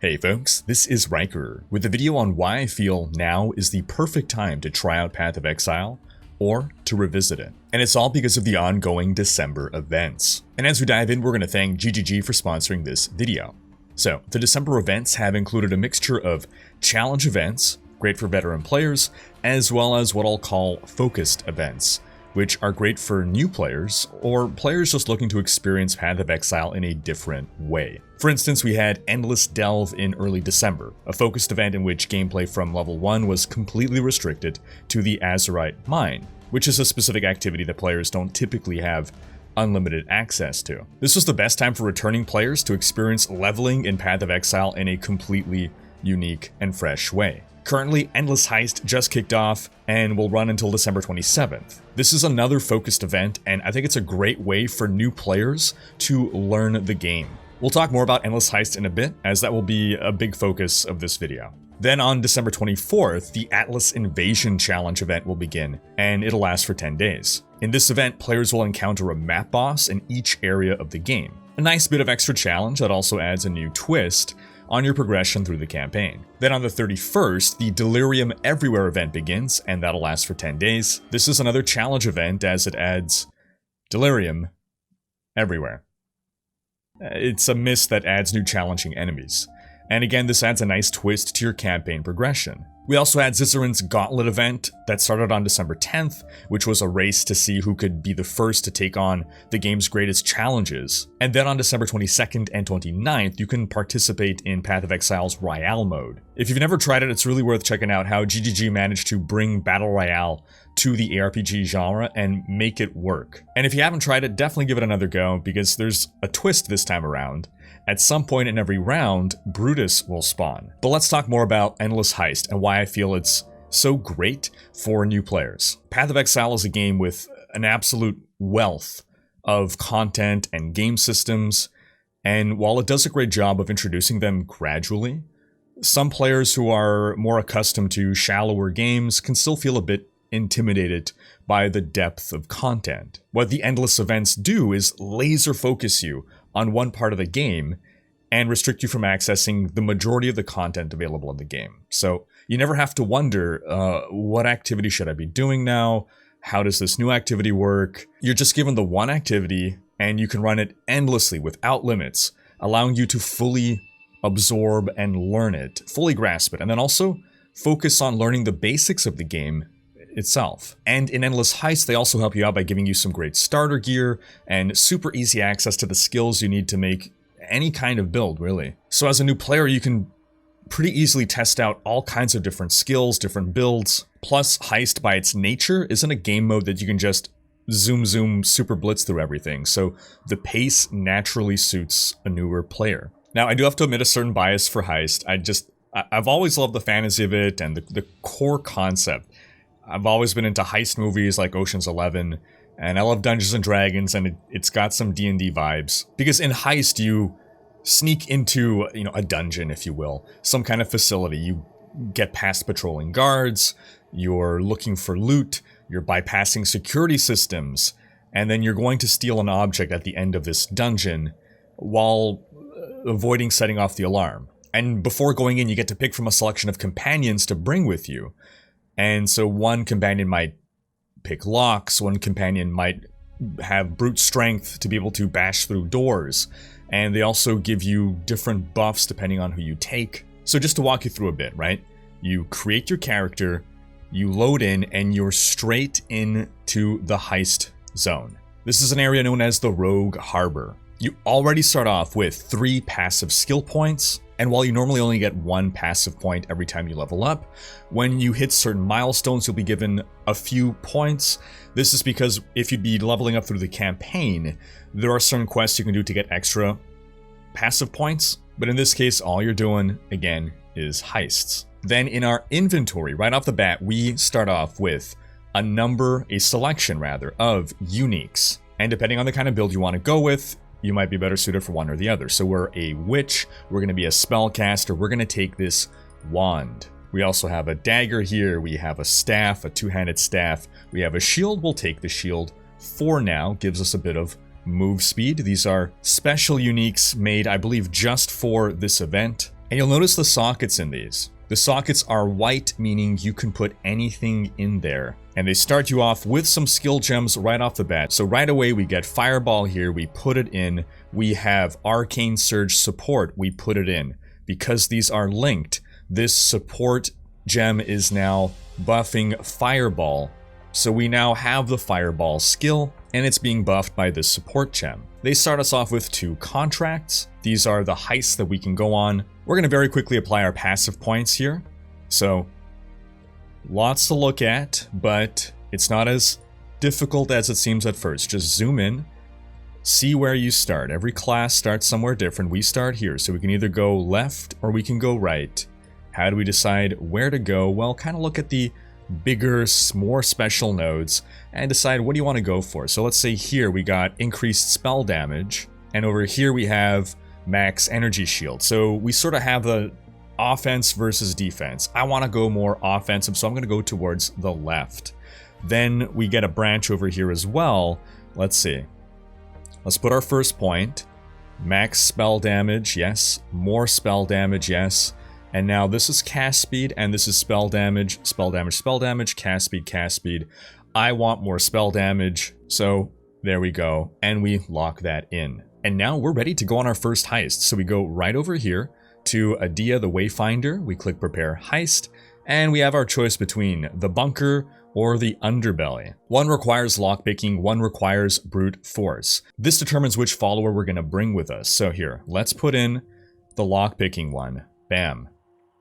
Hey folks, this is Riker with a video on why I feel now is the perfect time to try out Path of Exile or to revisit it. And it's all because of the ongoing December events. And as we dive in, we're going to thank GGG for sponsoring this video. So, the December events have included a mixture of challenge events, great for veteran players, as well as what I'll call focused events, which are great for new players or players just looking to experience Path of Exile in a different way. For instance, we had Endless Delve in early December, a focused event in which gameplay from level 1 was completely restricted to the Azurite Mine, which is a specific activity that players don't typically have unlimited access to. This was the best time for returning players to experience leveling in Path of Exile in a completely unique and fresh way. Currently, Endless Heist just kicked off and will run until December 27th. This is another focused event, and I think it's a great way for new players to learn the game. We'll talk more about Endless Heist in a bit, as that will be a big focus of this video. Then on December 24th, the Atlas Invasion Challenge event will begin, and it'll last for 10 days. In this event, players will encounter a map boss in each area of the game. A nice bit of extra challenge that also adds a new twist on your progression through the campaign. Then on the 31st, the Delirium Everywhere event begins, and that'll last for 10 days. This is another challenge event as it adds Delirium Everywhere. It's a mist that adds new challenging enemies. And again, this adds a nice twist to your campaign progression. We also had Zizzarin's Gauntlet event that started on December 10th, which was a race to see who could be the first to take on the game's greatest challenges. And then on December 22nd and 29th, you can participate in Path of Exile's Royale mode. If you've never tried it, it's really worth checking out how GGG managed to bring Battle Royale to the ARPG genre and make it work. And if you haven't tried it, definitely give it another go, because there's a twist this time around. At some point in every round, Brutus will spawn. But let's talk more about Endless Heist and why I feel it's so great for new players. Path of Exile is a game with an absolute wealth of content and game systems, and while it does a great job of introducing them gradually, some players who are more accustomed to shallower games can still feel a bit intimidated by the depth of content. What the endless events do is laser focus you on one part of the game and restrict you from accessing the majority of the content available in the game. So you never have to wonder, what activity should I be doing now? How does this new activity work? You're just given the one activity and you can run it endlessly without limits, allowing you to fully absorb and learn it, fully grasp it, and then also focus on learning the basics of the game itself. And in Endless Heist, they also help you out by giving you some great starter gear and super easy access to the skills you need to make any kind of build, really. So as a new player, you can pretty easily test out all kinds of different skills, different builds. Plus, Heist by its nature isn't a game mode that you can just zoom super blitz through everything, so the pace naturally suits a newer player. Now, I do have to admit a certain bias for Heist. I've always loved the fantasy of it and the core concept. I've always been into heist movies like Ocean's 11, and I love Dungeons and Dragons, and it's got some D&D vibes. Because in Heist, you sneak into, a dungeon, if you will, some kind of facility. You get past patrolling guards, you're looking for loot, you're bypassing security systems, and then you're going to steal an object at the end of this dungeon while avoiding setting off the alarm. And before going in, you get to pick from a selection of companions to bring with you. And so one companion might pick locks, one companion might have brute strength to be able to bash through doors, and they also give you different buffs depending on who you take. So just to walk you through a bit, right? You create your character, you load in, and you're straight into the heist zone. This is an area known as the Rogue Harbor. You already start off with 3 passive skill points, and while you normally only get 1 passive point every time you level up, when you hit certain milestones, you'll be given a few points. This is because if you'd be leveling up through the campaign, there are certain quests you can do to get extra passive points, but in this case, all you're doing, again, is heists. Then in our inventory, right off the bat, we start off with a selection of uniques. And depending on the kind of build you want to go with, you might be better suited for one or the other. So we're a witch, we're going to be a spellcaster, we're going to take this wand. We also have a dagger here, we have a staff, a two-handed staff, we have a shield, we'll take the shield for now, gives us a bit of move speed. These are special uniques made, I believe, just for this event. And you'll notice the sockets in these. The sockets are white, meaning you can put anything in there. And they start you off with some skill gems right off the bat. So right away we get Fireball here, we put it in. We have Arcane Surge support, we put it in. Because these are linked, this support gem is now buffing Fireball. So we now have the Fireball skill, and it's being buffed by this support gem. They start us off with 2 contracts. These are the heists that we can go on. We're going to very quickly apply our passive points here. So, lots to look at, but it's not as difficult as it seems at first. Just zoom in, see where you start. Every class starts somewhere different. We start here, so we can either go left or we can go right. How do we decide where to go? Well, kind of look at the bigger, more special nodes and decide what do you want to go for. So let's say here we got increased spell damage, and over here we have max energy shield. So we sort of have the offense versus defense. I want to go more offensive, so I'm going to go towards the left. Then we get a branch over here as well. Let's see. Let's put our first point. Max spell damage, yes. More spell damage, yes. And now this is cast speed, and this is spell damage, spell damage, spell damage, cast speed, cast speed. I want more spell damage, so there we go. And we lock that in. And now we're ready to go on our first heist. So we go right over here to Adia the Wayfinder. We click Prepare Heist, and we have our choice between the bunker or the underbelly. One requires lockpicking, one requires brute force. This determines which follower we're going to bring with us. So here, let's put in the lockpicking one. Bam.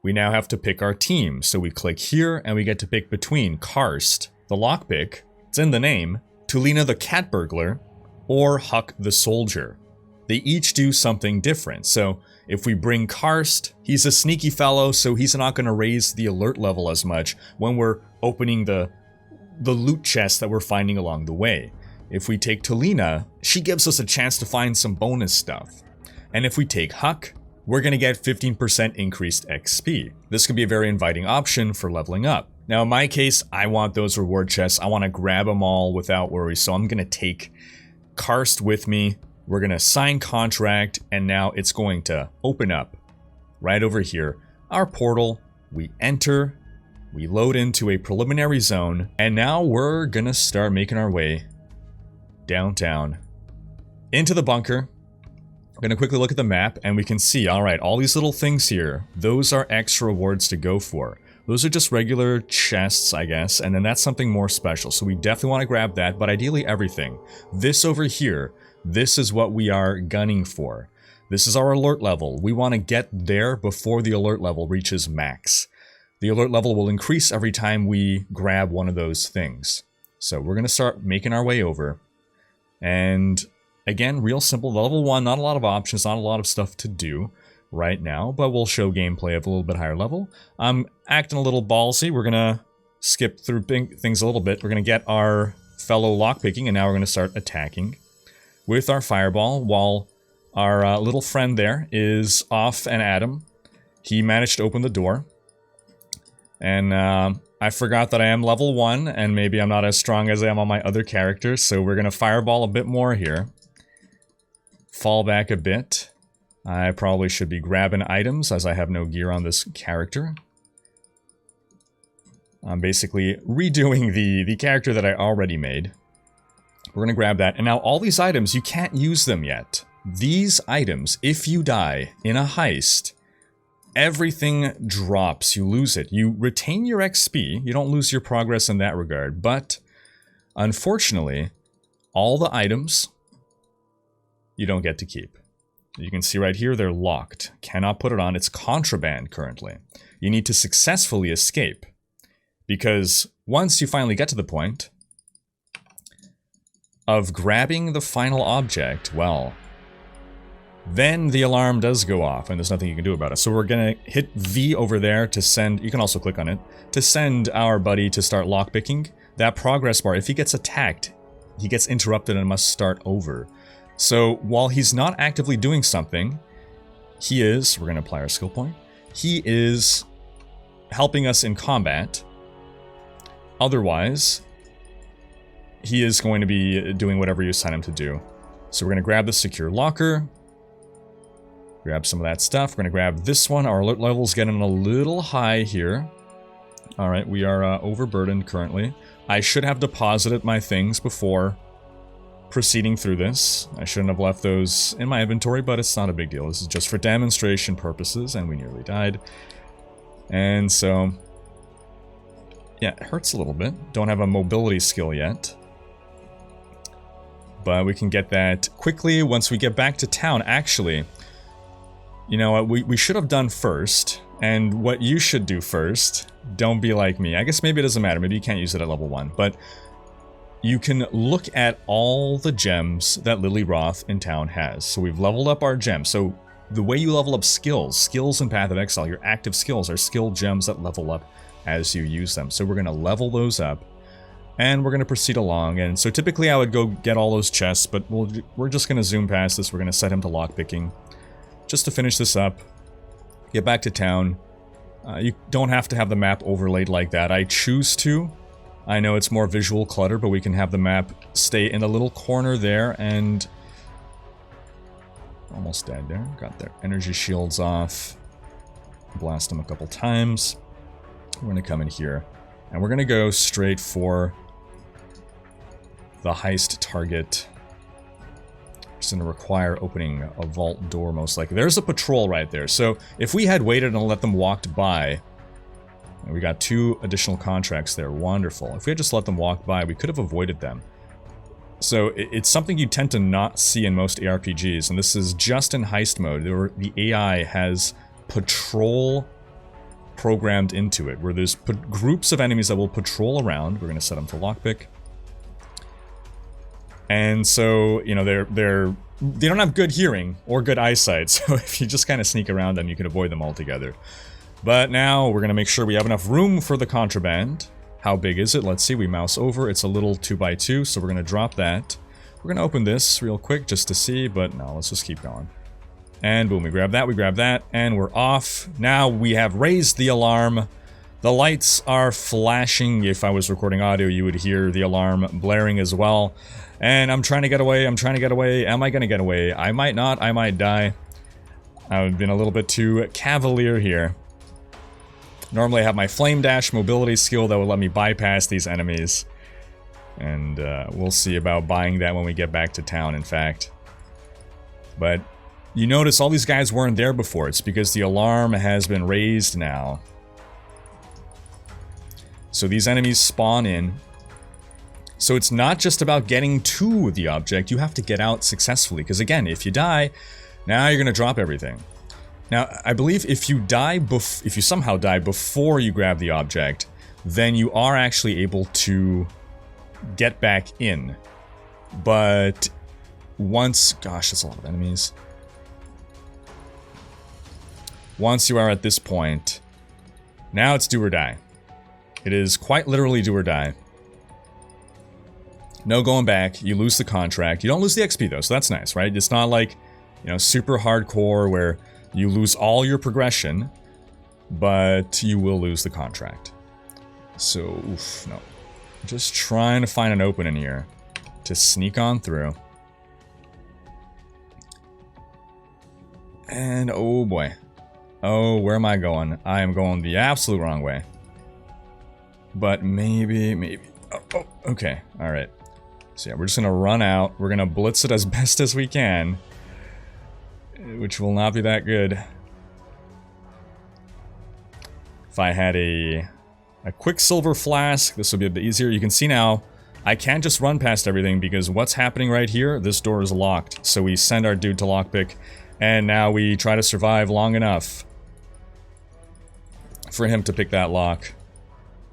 We now have to pick our team. So we click here, and we get to pick between Karst, the lockpick, it's in the name, Tulina the cat burglar, or Huck the soldier. They each do something different. So if we bring Karst, he's a sneaky fellow, so he's not going to raise the alert level as much when we're opening the loot chests that we're finding along the way. If we take Tulina, she gives us a chance to find some bonus stuff. And if we take Huck, we're going to get 15% increased XP. This could be a very inviting option for leveling up. Now in my case, I want those reward chests. I want to grab them all without worry, so I'm going to take Karst with me. We're going to sign contract, and now it's going to open up right over here. Our portal, we enter, we load into a preliminary zone, and now we're going to start making our way downtown into the bunker. I'm going to quickly look at the map, and we can see, alright, all these little things here, those are extra rewards to go for. Those are just regular chests, I guess, and then that's something more special, so we definitely want to grab that, but ideally everything. This over here, this is what we are gunning for. This is our alert level. We want to get there before the alert level reaches max. The alert level will increase every time we grab one of those things. So we're going to start making our way over, and again, real simple. Level 1, not a lot of options, not a lot of stuff to do right now, but we'll show gameplay of a little bit higher level. I'm acting a little ballsy. We're going to skip through things a little bit. We're going to get our fellow lockpicking, and now we're going to start attacking with our fireball while our little friend there is off and at him. He managed to open the door. And I forgot that I am level 1, and maybe I'm not as strong as I am on my other characters, so we're going to fireball a bit more here. Fall back a bit. I probably should be grabbing items as I have no gear on this character. I'm basically redoing the character that I already made. We're going to grab that. And now all these items, you can't use them yet. These items, if you die in a heist, everything drops. You lose it. You retain your XP. You don't lose your progress in that regard. But unfortunately, all the items you don't get to keep. You can see right here, they're locked. Cannot put it on. It's contraband currently. You need to successfully escape. Because once you finally get to the point of grabbing the final object, well, then the alarm does go off and there's nothing you can do about it. So we're gonna hit V over there to send, you can also click on it, to send our buddy to start lockpicking. That progress bar, if he gets attacked, he gets interrupted and must start over. So while he's not actively doing something, he is, we're going to apply our skill point, he is helping us in combat. Otherwise, he is going to be doing whatever you assign him to do. So we're going to grab the secure locker. Grab some of that stuff. We're going to grab this one. Our alert level's getting a little high here. Alright, we are overburdened currently. I should have deposited my things before proceeding through this. I shouldn't have left those in my inventory, but it's not a big deal. This is just for demonstration purposes, and we nearly died. And so, yeah, it hurts a little bit. Don't have a mobility skill yet. But we can get that quickly once we get back to town. Actually, you know what we should have done first, and what you should do first, don't be like me. I guess maybe it doesn't matter. Maybe you can't use it at level 1, but you can look at all the gems that Lily Roth in town has. So we've leveled up our gems. So the way you level up skills in Path of Exile, your active skills are skill gems that level up as you use them. So we're going to level those up, and we're going to proceed along. And so typically I would go get all those chests, but we're just going to zoom past this. We're going to set him to lockpicking just to finish this up, get back to town. You don't have to have the map overlaid like that. I choose to. I know it's more visual clutter, but we can have the map stay in a little corner there, and almost died there. Got their energy shields off. Blast them a couple times. We're going to come in here, and we're going to go straight for the heist target. It's going to require opening a vault door, most likely. There's a patrol right there, so if we had waited and let them walk by, we got 2 additional contracts there. Wonderful. If we had just let them walk by, we could have avoided them. So it's something you tend to not see in most ARPGs, and this is just in heist mode. The AI has patrol programmed into it, where there's groups of enemies that will patrol around. We're going to set them to lockpick. And so, you know, they don't have good hearing or good eyesight, so if you just kind of sneak around them, you can avoid them altogether. But now we're going to make sure we have enough room for the contraband. How big is it? Let's see. We mouse over. It's a little 2x2, so we're going to drop that. We're going to open this real quick just to see, but no, let's just keep going. And boom, we grab that, and we're off. Now we have raised the alarm. The lights are flashing. If I was recording audio, you would hear the alarm blaring as well. And I'm trying to get away. Am I going to get away? I might not. I might die. I've been a little bit too cavalier here. Normally I have my Flame Dash mobility skill that will let me bypass these enemies. And we'll see about buying that when we get back to town, in fact. But you notice all these guys weren't there before. It's because the alarm has been raised now. So these enemies spawn in. So it's not just about getting to the object, you have to get out successfully. Because again, if you die, now you're going to drop everything. Now, I believe if you somehow die before you grab the object, then you are actually able to get back in. But once, gosh, that's a lot of enemies. Once you are at this point, now it's do or die. It is quite literally do or die. No going back, you lose the contract. You don't lose the XP though, so that's nice, right? It's not like, you know, super hardcore where you lose all your progression, but you will lose the contract. So, oof, no. Just trying to find an opening here to sneak on through. And, oh boy. Oh, where am I going? I am going the absolute wrong way. But maybe. Oh, okay, alright. So yeah, we're just gonna run out. We're gonna blitz it as best as we can. Which will not be that good. If I had a Quicksilver Flask, this would be a bit easier. You can see now, I can't just run past everything because what's happening right here, this door is locked. So we send our dude to lockpick, and now we try to survive long enough for him to pick that lock.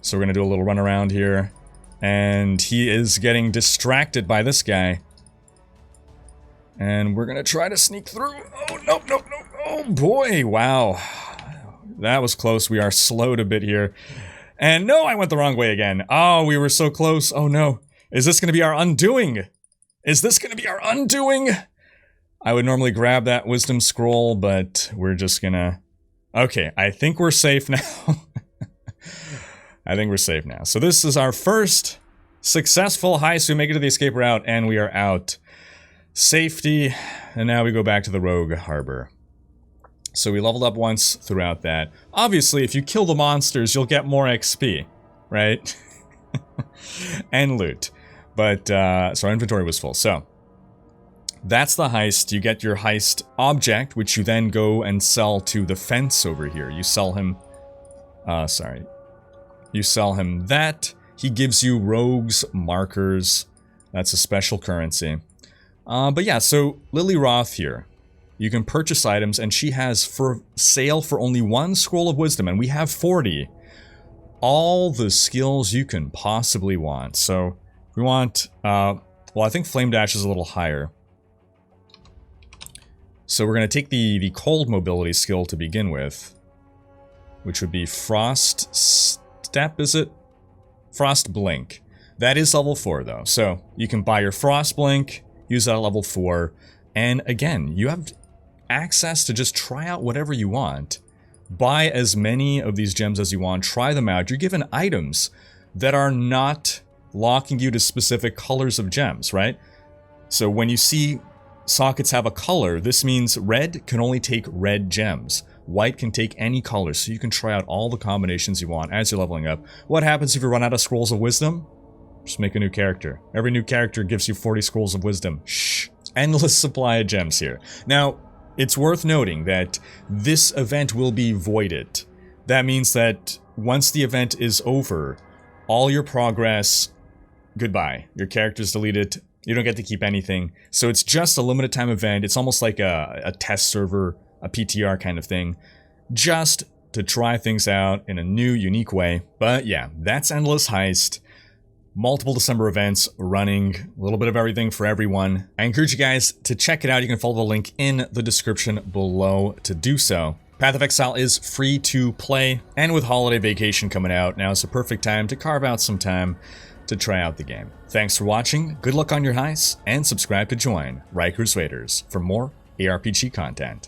So we're gonna do a little run around here, and he is getting distracted by this guy. And we're gonna try to sneak through. Oh, no. Oh boy, wow. That was close. We are slowed a bit here. And no, I went the wrong way again. Oh, we were so close. Oh no. Is this gonna be our undoing? Is this gonna be our undoing? I would normally grab that wisdom scroll, but we're just gonna... Okay, I think we're safe now. I think we're safe now. So this is our first successful heist. We make it to the escape route, and we are out. Safety, and now we go back to the Rogue Harbor. So we leveled up once throughout that. Obviously, if you kill the monsters, you'll get more XP, right? And loot. But, so our inventory was full. So, that's the heist. You get your heist object, which you then go and sell to the fence over here. You sell him, you sell him that. He gives you rogues markers. That's a special currency. But yeah, so Lily Roth here. You can purchase items, and she has for sale for only 1 scroll of wisdom, and we have 40. All the skills you can possibly want. So, we want, well, I think Flame Dash is a little higher. So we're going to take the cold mobility skill to begin with, which would be Frost Step, is it? Frost Blink. That is level 4, though. So, you can buy your Frost Blink, use that at level 4, and again, you have access to just try out whatever you want. Buy as many of these gems as you want, try them out. You're given items that are not locking you to specific colors of gems, right? So when you see sockets have a color, this means red can only take red gems. White can take any color, so you can try out all the combinations you want as you're leveling up. What happens if you run out of scrolls of wisdom? Just make a new character. Every new character gives you 40 scrolls of wisdom. Shh. Endless supply of gems here. Now, it's worth noting that this event will be voided. That means that once the event is over, all your progress, goodbye. Your character's deleted. You don't get to keep anything. So it's just a limited time event. It's almost like a test server, a PTR kind of thing. Just to try things out in a new, unique way. But yeah, that's Endless Heist. Multiple December events running, a little bit of everything for everyone. I encourage you guys to check it out. You can follow the link in the description below to do so. Path of Exile is free to play, and with Holiday Vacation coming out, now is the perfect time to carve out some time to try out the game. Thanks for watching, good luck on your heists, and subscribe to join Riker's Raiders for more ARPG content.